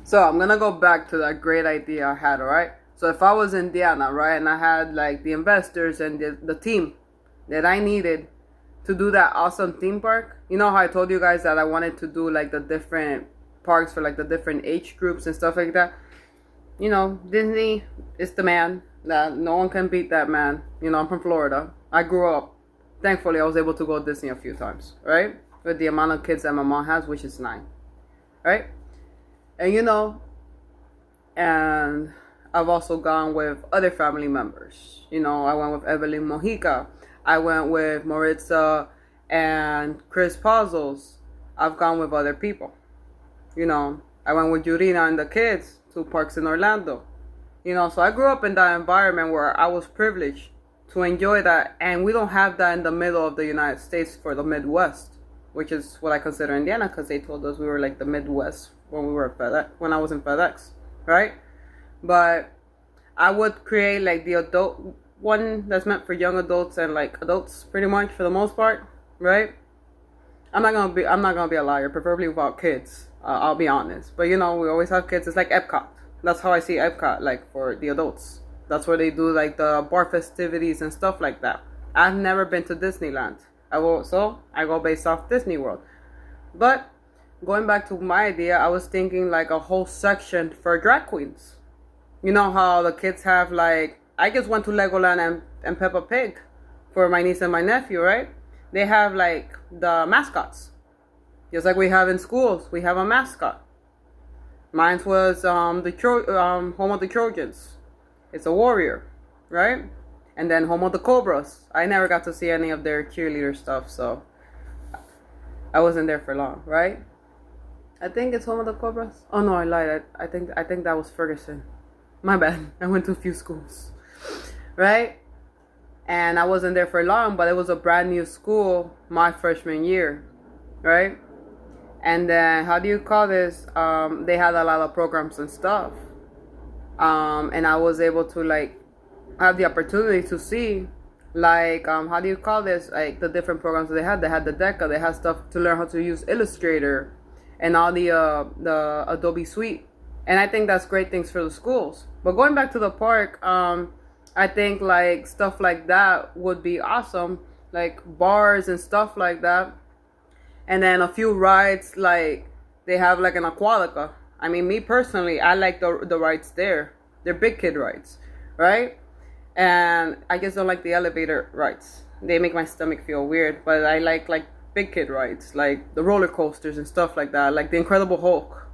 So I'm gonna go back to that great idea I had, alright? So if I was Indiana, right, and I had like the investors and the team that I needed to do that awesome theme park, you know how I told you guys that I wanted to do like the different parks for like the different age groups and stuff like that. You know, Disney is the man. That no one can beat that man. You know, I'm from Florida. I grew up. Thankfully, I was able to go to Disney a few times, right? With the amount of kids that my mom has, which is 9, right? And you know, and I've also gone with other family members. You know, I went with Evelyn Mojica. I went with Maritza and Chris Puzzles. I've gone with other people. You know, I went with Yurina and the kids to parks in Orlando. You know, so I grew up in that environment where I was privileged to enjoy that, and we don't have that in the middle of the United States for the Midwest, which is what I consider Indiana, because they told us we were like the Midwest when we were at FedEx, when I was in FedEx, right? But I would create like the adult one that's meant for young adults and like adults, pretty much for the most part, right? I'm not gonna be a liar, preferably without kids. I'll be honest, but you know, we always have kids. It's like Epcot. That's how I see Epcot, like for the adults. That's where they do like the bar festivities and stuff like that. I've never been to Disneyland. I go based off Disney World. But going back to my idea, I was thinking like a whole section for drag queens. You know how the kids have like, I just went to Legoland and Peppa Pig for my niece and my nephew, right? They have like the mascots. Just like we have in schools, we have a mascot. Mine was home of the Trojans. It's a warrior, right? And then home of the Cobras. I never got to see any of their cheerleader stuff, so I wasn't there for long, right? I think it's home of the Cobras. Oh no, I lied. I think that was Ferguson. My bad. I went to a few schools, right? And I wasn't there for long, but it was a brand new school my freshman year, right? And then, how do you call this? They had a lot of programs and stuff. And I was able to, like, have the opportunity to see, like, how do you call this? Like, the different programs they had. They had the DECA. They had stuff to learn how to use Illustrator and all the Adobe Suite. And I think that's great things for the schools. But going back to the park, I think, like, stuff like that would be awesome. Like, bars and stuff like that. And then a few rides, like they have like an Aquatica. I mean, me personally, I like the rides there. They're big kid rides, right? And I just don't like the elevator rides. They make my stomach feel weird. But I like big kid rides, like the roller coasters and stuff like that, like the Incredible Hulk.